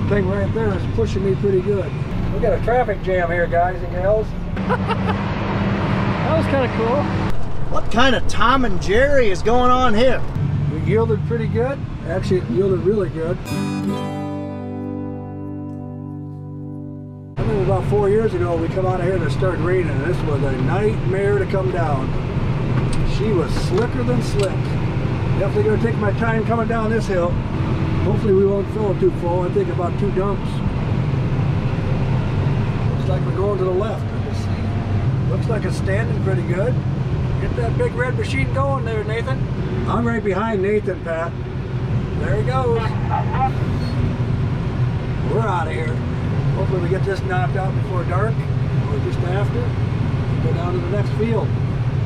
thing right there is pushing me pretty good. We got a traffic jam here, guys and gals. That was kind of cool. What kind of Tom and Jerry is going on here? We yielded pretty good. Actually, it yielded really good. I remember about 4 years ago, we come out of here and it started raining, and this was a nightmare to come down. She was slicker than slick. Definitely going to take my time coming down this hill. Hopefully we won't fill it too full. I think about 2 dumps. Looks like we're going to the left. Looks like it's standing pretty good. Get that big red machine going there, Nathan. I'm right behind Nathan, Pat. There he goes. We're out of here. Hopefully we get this knocked out before dark, or just after. Go down to the next field,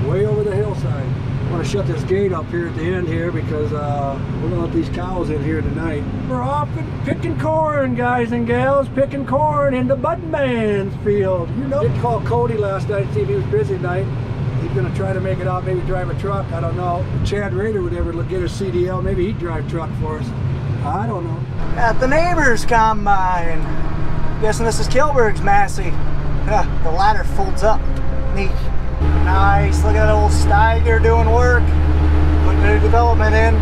way over the hillside. I want to shut this gate up here at the end here because we're going to let these cows in here tonight. We're off and picking corn, guys and gals, picking corn in the Budman's field. You know, I did call Cody last night to see if he was busy tonight. He's going to try to make it out, maybe drive a truck, I don't know. If Chad Rader would ever get a CDL, maybe he'd drive truck for us. I don't know. At the neighbor's combine. Guessing this is Kilberg's Massey. The ladder folds up. Neat. Nice. Look at that old Steiger doing work. Putting new development in.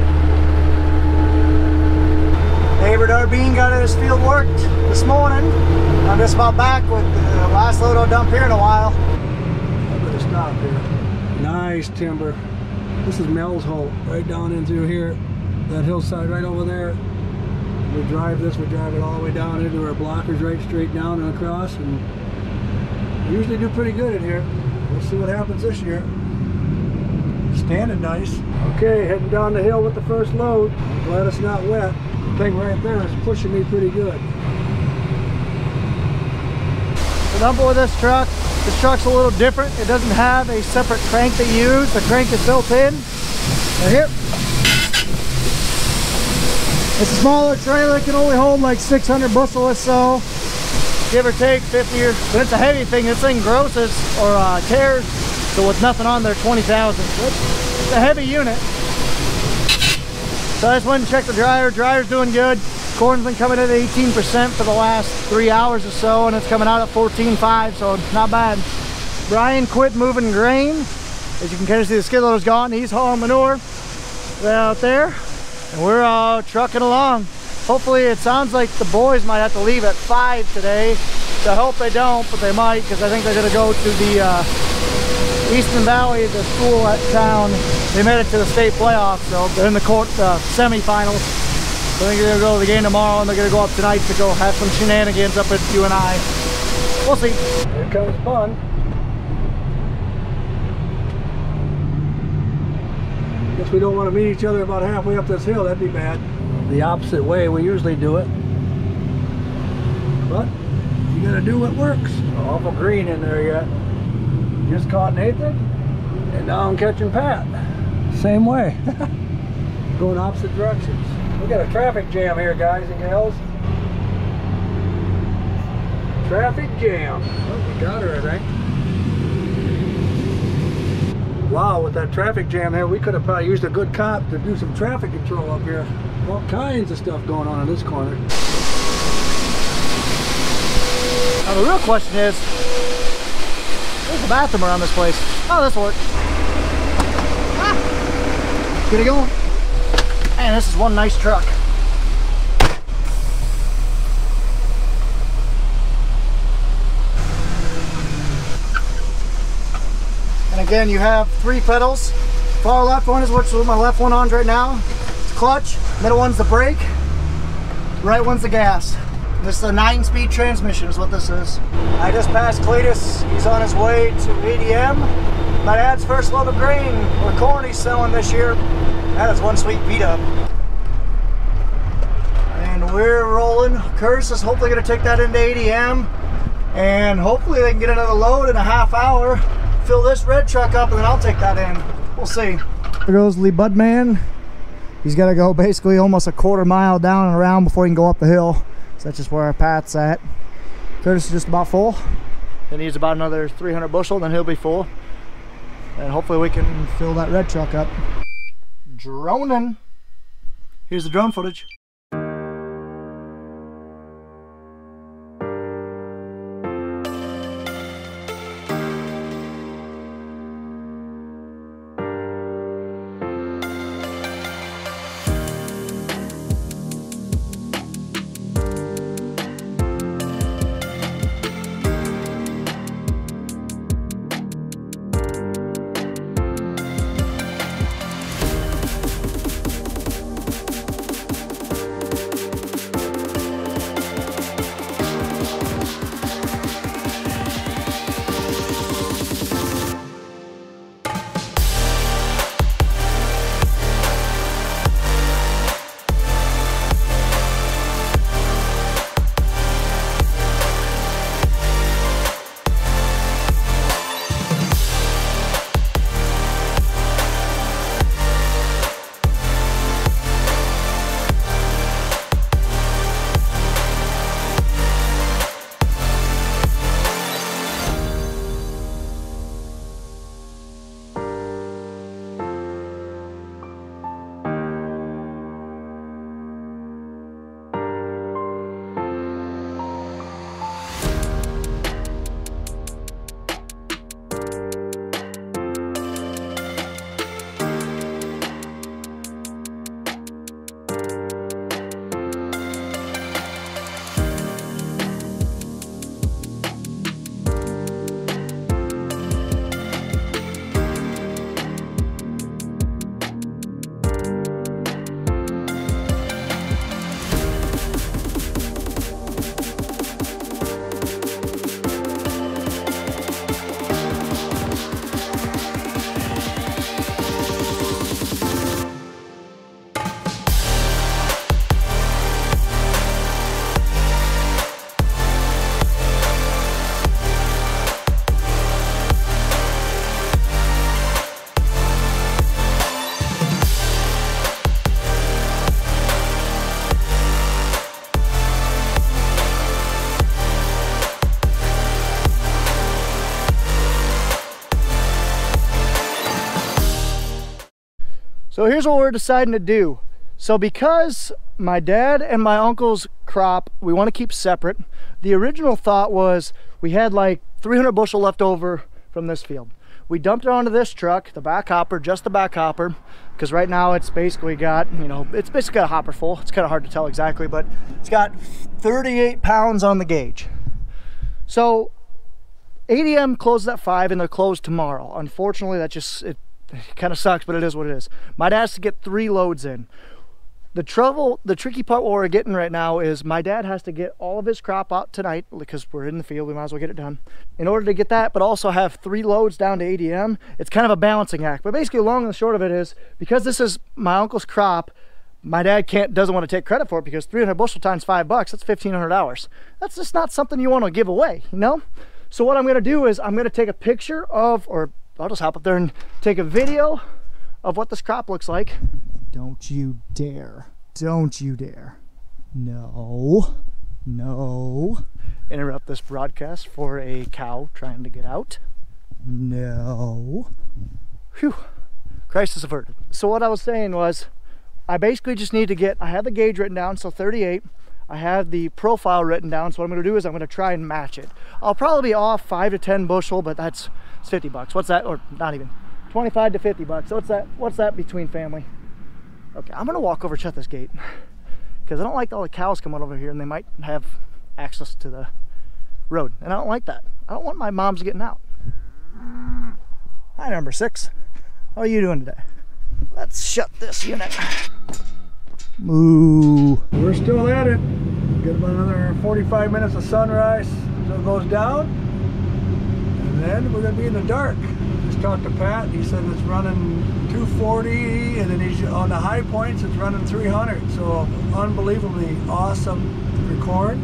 Neighbor Darbine got his field worked this morning. I'm just about back with the last load I'll dump here in a while. I better stop here. Nice timber. This is Mel's Holt, right down in through here. That hillside right over there. We drive this, we drive it all the way down into our blockers, right straight down and across, and we usually do pretty good in here. We'll see what happens this year. Standing nice. Okay, heading down the hill with the first load. I'm glad it's not wet. The thing right there is pushing me pretty good. The number with this truck's a little different. It doesn't have a separate crank that you use. The crank is built in. Right here. It's a smaller trailer. It can only hold like 600 bushel or so, give or take 50 or, but it's a heavy thing. This thing grosses or tears, so with nothing on there, 20,000. It's a heavy unit. So I just went and checked the dryer. Dryer's doing good. Corn's been coming in at 18% for the last 3 hours or so, and it's coming out at 14.5, so not bad. Brian quit moving grain. As you can kind of see, the skid loader's gone. He's hauling manure right out there. And we're trucking along. Hopefully, it sounds like the boys might have to leave at 5 today. So I hope they don't, but they might, because I think they're going to go to the Eastern Valley, the school at town. They made it to the state playoffs, so they're in the semifinals. So I think they're going to go to the game tomorrow, and they're going to go up tonight to go have some shenanigans up at UNI. We'll see. Here comes fun. Guess we don't want to meet each other about halfway up this hill. That'd be bad. The opposite way we usually do it. But you gotta do what works. Awful green in there yet. Just caught Nathan, and now I'm catching Pat. Same way. Going opposite directions. We got a traffic jam here, guys and gals. Traffic jam. Oh, we got her, I think. Wow, with that traffic jam here, we could have probably used a good cop to do some traffic control up here. All kinds of stuff going on in this corner. Now the real question is, there's a bathroom around this place. Oh, this'll work. Ah, get it going. Man, this is one nice truck. And again, you have 3 pedals. Far left one is what's my left one on right now. It's clutch. Middle one's the brake. Right one's the gas. This is a 9-speed transmission is what this is. I just passed Cletus. He's on his way to ADM. My dad's first load of grain or corn he's selling this year. That is one sweet beat-up. And we're rolling. Curtis is hopefully going to take that into ADM. And hopefully they can get another load in a half hour. Fill this red truck up and then I'll take that in. We'll see. There goes Lee Budman. He's got to go basically almost a quarter mile down and around before he can go up the hill. So that's just where our Pat's at. Curtis is just about full. He needs about another 300 bushel, then he'll be full. And hopefully we can fill that red truck up. Droning. Here's the drone footage. So here's what we're deciding to do. So because my dad and my uncle's crop, we want to keep separate, the original thought was we had like 300 bushel left over from this field. We dumped it onto this truck, the back hopper, just the back hopper, because right now it's basically got, you know, it's basically got a hopper full. It's kind of hard to tell exactly, but it's got 38 pounds on the gauge. So ADM closes at 5 and they're closed tomorrow. Unfortunately, that just, it kind of sucks, but it is what it is. My dad has to get 3 loads in. The tricky part what we're getting right now is my dad has to get all of his crop out tonight because we're in the field, we might as well get it done. In order to get that, but also have 3 loads down to ADM, it's kind of a balancing act. But basically, long and the short of it is, because this is my uncle's crop, my dad doesn't want to take credit for it because 300 bushel times $5, that's $1,500. That's just not something you want to give away, you know? So what I'm gonna do is I'm gonna take a picture of, or I'll just hop up there and take a video of what this crop looks like. Don't you dare. Don't you dare. No. No. Interrupt this broadcast for a cow trying to get out. No. Phew. Crisis averted. So what I was saying was, I basically just need to get, I have the gauge written down, so 38. I have the profile written down, so what I'm gonna do is I'm gonna try and match it. I'll probably be off 5 to 10 bushel, but it's 50 bucks. What's that? Or not even. 25 to 50 bucks. What's that between family? Okay, I'm gonna walk over, shut this gate, because I don't like all the cows coming over here and they might have access to the road, and I don't like that. I don't want my moms getting out. Hi, number 6. How are you doing today? Let's shut this unit. Moo. We're still at it. Get about another 45 minutes of sunrise until it goes down, and then we're gonna be in the dark. Just talked to Pat. He said it's running 240, and then he's on the high points. It's running 300. So unbelievably awesome for corn,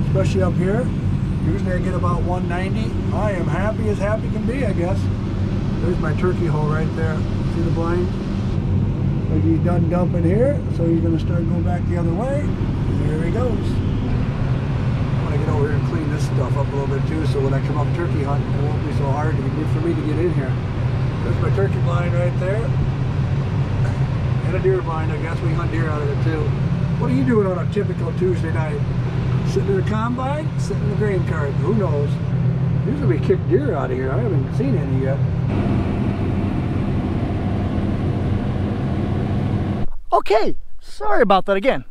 especially up here. Usually I get about 190. I am happy as happy can be, I guess. There's my turkey hole right there. See the blind? So he's done dumping here, so he's going to start going back the other way. There he goes. I want to get over here and clean this stuff up a little bit too, so when I come up turkey hunting, it won't be so hard for me to get in here. There's my turkey blind right there. And a deer blind, I guess. We hunt deer out of it too. What are you doing on a typical Tuesday night? Sitting in the combine? Sitting in the grain cart? Who knows? Usually we kick deer out of here. I haven't seen any yet. Okay, sorry about that again.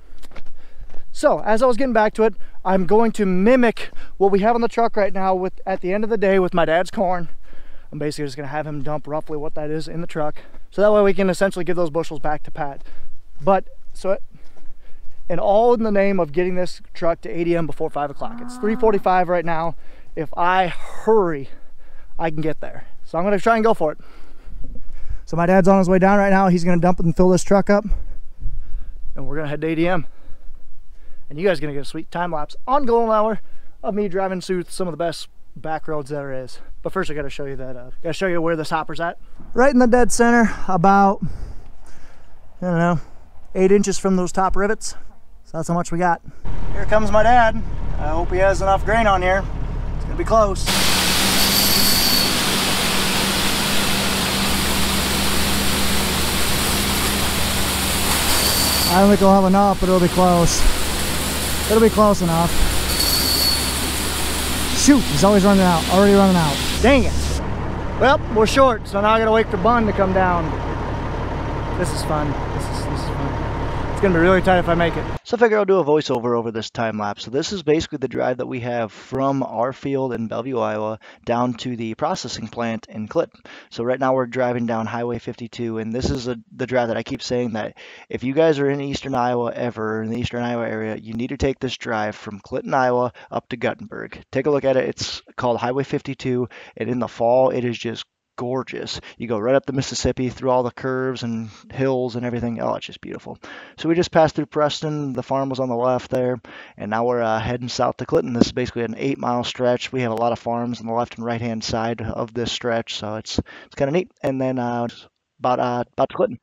So, as I was getting back to it, I'm going to mimic what we have on the truck right now at the end of the day with my dad's corn. I'm basically just gonna have him dump roughly what that is in the truck. So that way we can essentially give those bushels back to Pat. And all in the name of getting this truck to ADM before 5 o'clock. It's 3:45 right now. If I hurry, I can get there. So I'm gonna try and go for it. So my dad's on his way down right now. He's gonna dump it and fill this truck up. And we're gonna head to ADM. And you guys are gonna get a sweet time lapse on golden hour of me driving through some of the best back roads there is. But first I gotta show you that, gotta show you where this hopper's at. Right in the dead center, about, I don't know, 8 inches from those top rivets. So that's how much we got. Here comes my dad. I hope he has enough grain on here. It's gonna be close. I don't think we'll have enough, but it'll be close. It'll be close enough. Shoot, he's always running out, already running out. Dang it. Well, we're short, so now I gotta wait for Bun to come down. This is fun. This is fun. It's gonna be really tight if I make it. So I figure I'll do a voiceover over this time lapse. So this is basically the drive that we have from our field in Bellevue, Iowa, down to the processing plant in Clinton. So right now we're driving down Highway 52, and this is the drive that I keep saying that if you guys are in Eastern Iowa ever, in the Eastern Iowa area, you need to take this drive from Clinton, Iowa up to Guttenberg. Take a look at it. It's called Highway 52, and in the fall it is just gorgeous. You go right up the Mississippi through all the curves and hills and everything. Oh, it's just beautiful. So we just passed through Preston. The farm was on the left there, and now we're heading south to Clinton. This is basically an 8-mile stretch. We have a lot of farms on the left and right hand side of this stretch, so it's kind of neat. And then about to Clinton.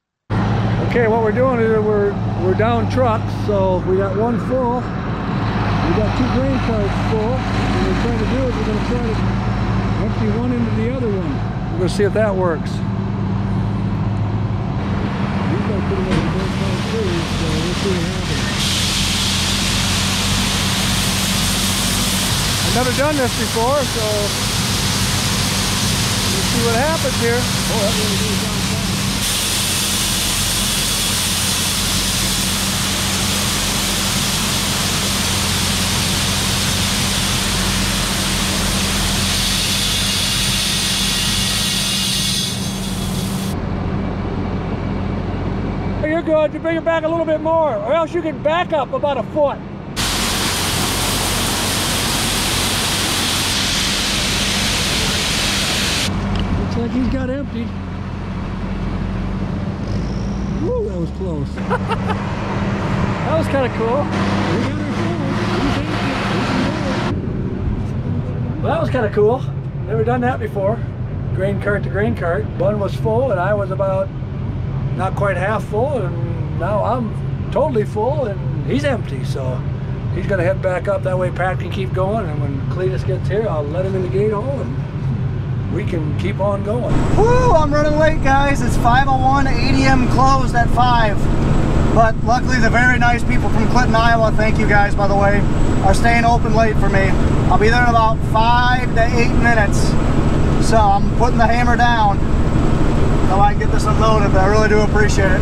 Okay, what we're doing is we're down trucks, so we got one full. We got 2 grain carts full. What we're trying to do is we're going to try to empty one into the other one. We're going to see if that works. see what happens. I've never done this before, so let's see what happens here. Oh, that really goes down fast. You're good. You bring it back a little bit more, or else you can back up about a foot. Looks like he's got emptied. Woo, that was close. That was kind of cool. We got our full. He's empty. Well, that was kind of cool. Never done that before. Grain cart to grain cart. One was full and I was about not quite half full, and now I'm totally full and he's empty, so he's gonna head back up. That way Pat can keep going, and when Cletus gets here, I'll let him in the gate hole and we can keep on going. Woo, I'm running late, guys. It's 5:01, ADM closed at 5. But luckily the very nice people from Clinton, Iowa, thank you guys by the way, are staying open late for me. I'll be there in about 5 to 8 minutes. So I'm putting the hammer down so I can get this unloaded, but I really do appreciate it.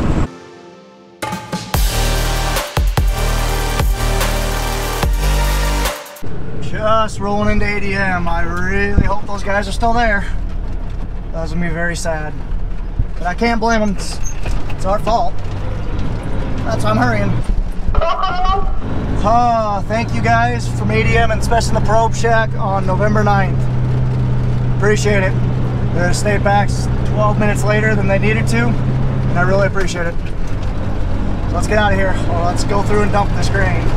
Just rolling into ADM. I really hope those guys are still there. That was gonna be very sad. But I can't blame them. It's our fault. That's why I'm hurrying. Thank you guys from ADM and especially the Probe Shack on November 9th. Appreciate it. They stayed back 12 minutes later than they needed to, and I really appreciate it. So let's get out of here. Well, let's go through and dump this grain.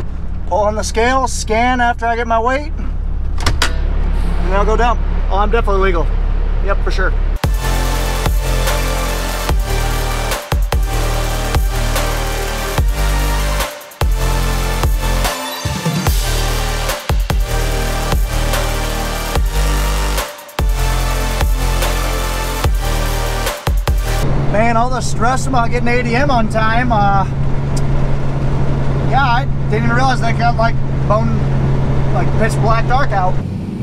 Pull on the scale, scan after I get my weight, and then I'll go dump. Oh, I'm definitely legal. Yep, for sure. Man, all the stress about getting ADM on time, yeah, I didn't even realize they got like pitch black dark out.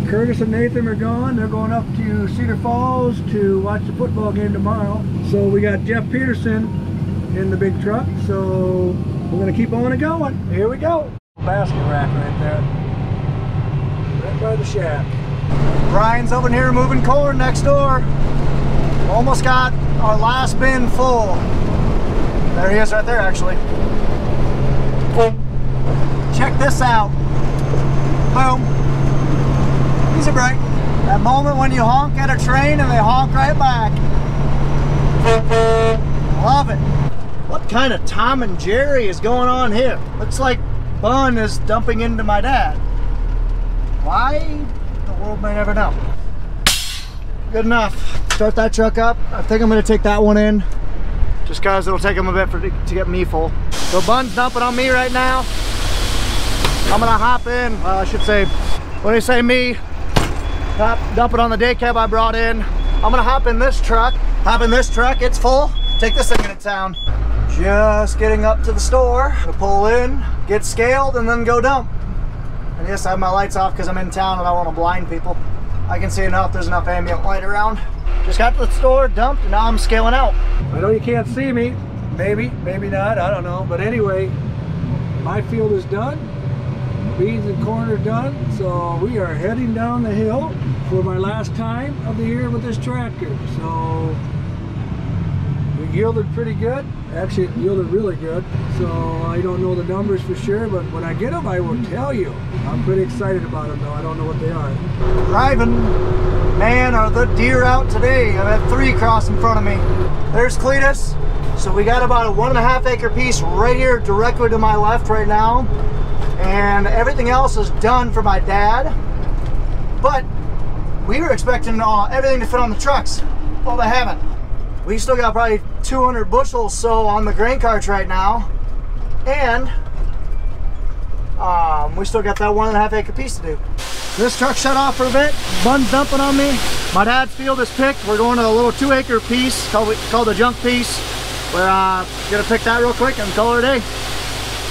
Curtis and Nathan are gone. They're going up to Cedar Falls to watch the football game tomorrow. So we got Jeff Peterson in the big truck. So we're gonna keep on and going. Here we go. Basket rack right there. Right by the shack. Brian's over here moving corn next door. Almost got our last bin full. There he is right there actually. Check this out. Boom. Easy brake. That moment when you honk at a train and they honk right back. Love it. What kind of Tom and Jerry is going on here? Looks like Bun is dumping into my dad. Why? The world may never know. Good enough. Start that truck up. I think I'm going to take that one in just because it'll take him a bit to get me full. So Bun's dumping on me right now. I'm going to hop in. Well, I should say, when I say me, dump it on the day cab I brought in. I'm going to hop in this truck. Hop in this truck. It's full. Take this thing into town. Just getting up to the store. I'm gonna pull in, get scaled, and then go dump. And yes, I have my lights off because I'm in town and I want to blind people. I can see enough. There's enough ambient light around. Just got to the store, dumped, and now I'm scaling out. I know you can't see me. Maybe, maybe not. I don't know. But anyway, my field is done. Beans and corn are done. So we are heading down the hill for my last time of the year with this tractor. So we yielded pretty good. Actually, it yielded really good. So I don't know the numbers for sure, but when I get them, I will tell you. I'm pretty excited about them, though. I don't know what they are. Driving. Man, are the deer out today. I've had 3 cross in front of me. There's Cletus. So we got about a 1.5 acre piece right here directly to my left right now. And everything else is done for my dad. But we were expecting everything to fit on the trucks. Well, they haven't. We still got probably 200 bushels so on the grain carts right now. And we still got that 1.5 acre piece to do. This truck shut off for a bit. Bun's dumping on me. My dad's field is picked. We're going to a little 2 acre piece called the junk piece. We're gonna pick that real quick and call it a day.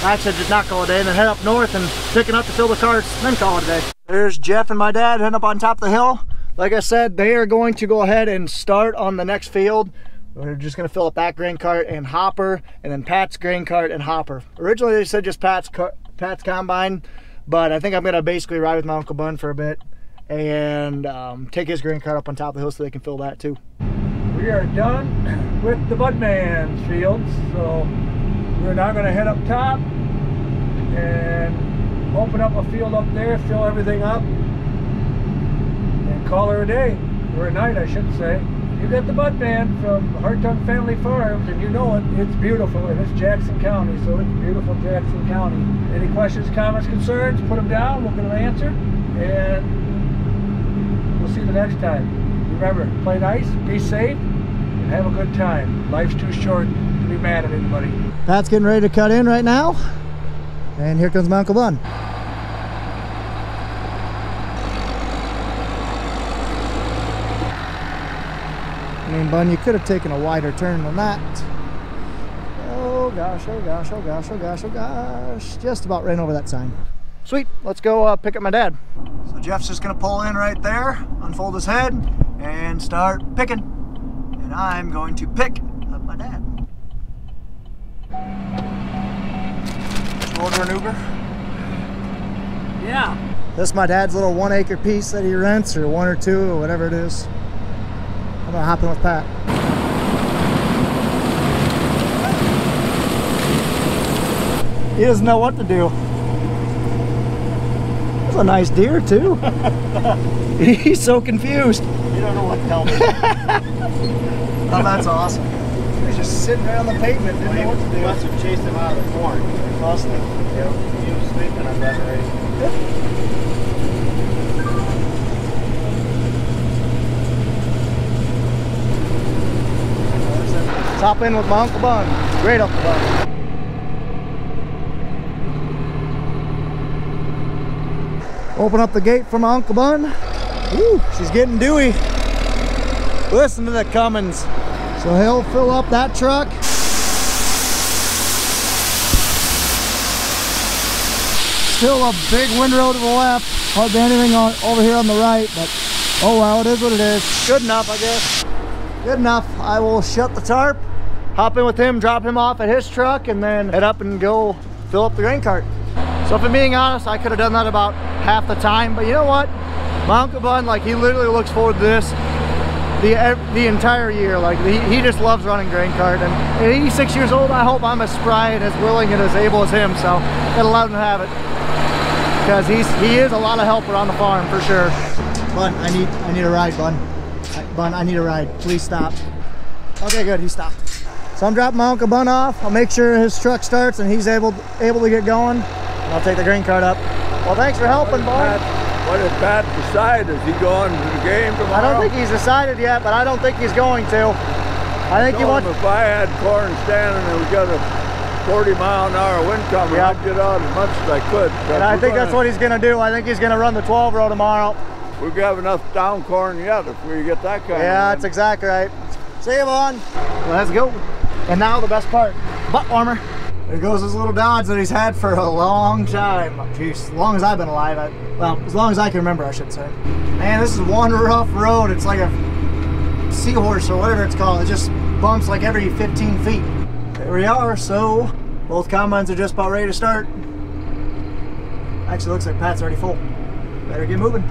Actually, just not call it a day, and then head up north and picking up to fill the carts, then call it a day. There's Jeff and my dad heading up on top of the hill. Like I said, they are going to go ahead and start on the next field. We're just going to fill up that grain cart and hopper, and then Pat's grain cart and hopper. Originally, they said just Pat's combine, but I think I'm going to basically ride with my Uncle Bun for a bit and take his grain cart up on top of the hill so they can fill that too. We are done with the Budman's fields, so we're now going to head up top and open up a field up there, fill everything up, and call her a day, or a night I should say. You got the Budman from Hartung Family Farms, and you know it. It's beautiful, and it's Jackson County, so it's beautiful Jackson County. Any questions, comments, concerns, put them down. We'll get an answer, and we'll see you the next time. Remember, play nice, be safe, and have a good time. Life's too short to be mad at anybody. Pat's getting ready to cut in right now, and here comes my Uncle Bun. I mean, Bun, you could have taken a wider turn than that. Oh gosh, oh gosh, oh gosh, oh gosh, oh gosh. Just about ran over that sign. Sweet, let's go pick up my dad. So Jeff's just gonna pull in right there, unfold his head, and start picking. And I'm going to pick up my dad. Did you order an Uber? Yeah. This is my dad's little 1 acre piece that he rents, or 1 or 2, or whatever it is. I'm gonna hop in with Pat. He doesn't know what to do. That's a nice deer too. He's so confused. You don't know what to tell me. Oh, that's awesome. He was just sitting there on the pavement, didn't know what to do. Must have chased him out of the corn. Must have. Yep. He was sleeping on that race. Hop in with my Uncle Bun. Great Uncle Bun. Open up the gate for my Uncle Bun. Woo, she's getting dewy. Listen to the Cummins. So he'll fill up that truck. Still a big windrow to the left. Hardly anything over here on the right, but oh well, it is what it is. Good enough, I guess. Good enough. I will shut the tarp, hop in with him, drop him off at his truck, and then head up and go fill up the grain cart. So if I'm being honest, I could have done that about half the time, but you know what? My Uncle Bun, like, he literally looks forward to this the entire year. Like, he just loves running grain cart, and at 86 years old, I hope I'm as spry and as willing and as able as him, so gotta let him have it. Because he is a lot of help around the farm, for sure. Bun, I need a ride, Bun. Bun, I need a ride. Please stop. Okay, good, he stopped. So I'm dropping my Uncle Bun off. I'll make sure his truck starts and he's able to get going. And I'll take the grain cart up. Well, thanks for helping, Bun. What did Pat decide? Is he going to the game tomorrow? I don't think he's decided yet, but I don't think he's going to. I think he wants. If I had corn standing and we got a 40-mile-an-hour wind coming, I'd get out as much as I could. And I think that's what he's going to do. I think he's going to run the 12 row tomorrow. We have enough down corn yet if we get that kind of wind. That's exactly right. See you, Vaughn. Let's go. And now the best part, butt warmer. There goes his little Dodge that he's had for a long time. Jeez, as long as I've been alive. Well, as long as I can remember, I should say. Man, this is one rough road. It's like a seahorse or whatever it's called. It just bumps like every 15 feet. There we are. So both combines are just about ready to start. Actually, looks like Pat's already full. Better get moving.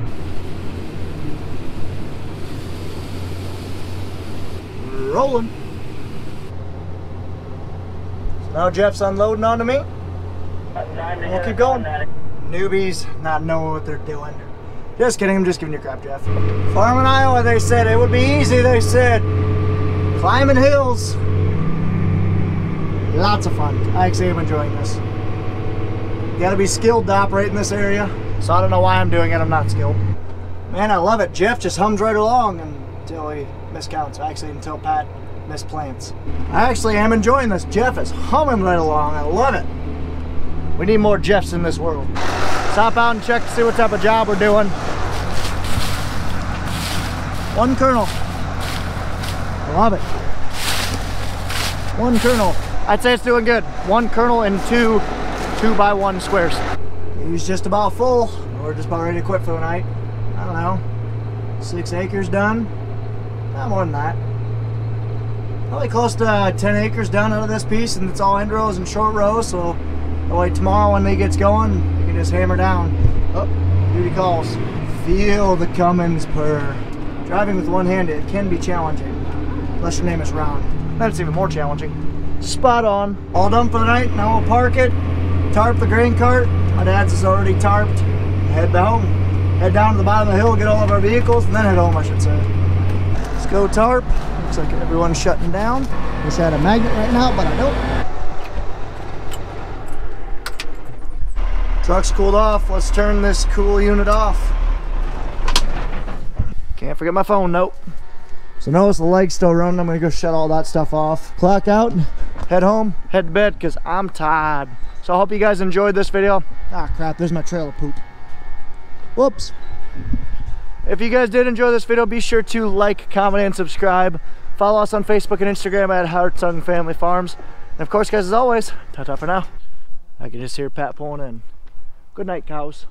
Rolling. So now Jeff's unloading onto me. We'll keep going. Newbies not knowing what they're doing. Just kidding, I'm just giving you crap, Jeff. Farm in Iowa, they said it would be easy, they said. Climbing hills. Lots of fun. I actually am enjoying this. You gotta be skilled to operate in this area. So I don't know why I'm doing it, I'm not skilled. Man, I love it. Jeff just hums right along until he miscounts. Actually, until Pat misplants. I actually am enjoying this. Jeff is humming right along. I love it. We need more Jeffs in this world. Stop out and check to see what type of job we're doing. One kernel. Love it. One kernel. I'd say it's doing good. One kernel and 2 2x1 squares. He's just about full. We're just about ready to quit for the night. I don't know, 6 acres done? Not more than that. Probably close to 10 acres done out of this piece, and it's all end rows and short rows, so that way tomorrow when they gets going, you can just hammer down. Oh, duty calls. Feel the Cummins purr. Driving with one hand, it can be challenging, unless your name is Ron. Then it's even more challenging. Spot on. All done for the night, now we'll park it, tarp the grain cart. My dad's is already tarped. Head down. Head down to the bottom of the hill, get all of our vehicles, and then head home, I should say. Let's go tarp. Looks like everyone's shutting down. Wish I had a magnet right now, but I don't. Truck's cooled off. Let's turn this cool unit off. Can't forget my phone, nope. So notice the leg's still running. I'm gonna go shut all that stuff off. Clock out, head home, head to bed, because I'm tired. So I hope you guys enjoyed this video. Ah crap, there's my trail of poop. Whoops. If you guys did enjoy this video, be sure to like, comment, and subscribe. Follow us on Facebook and Instagram at Hartung Family Farms. And of course, guys, as always, ta-ta for now. I can just hear Pat pulling in. Good night, cows.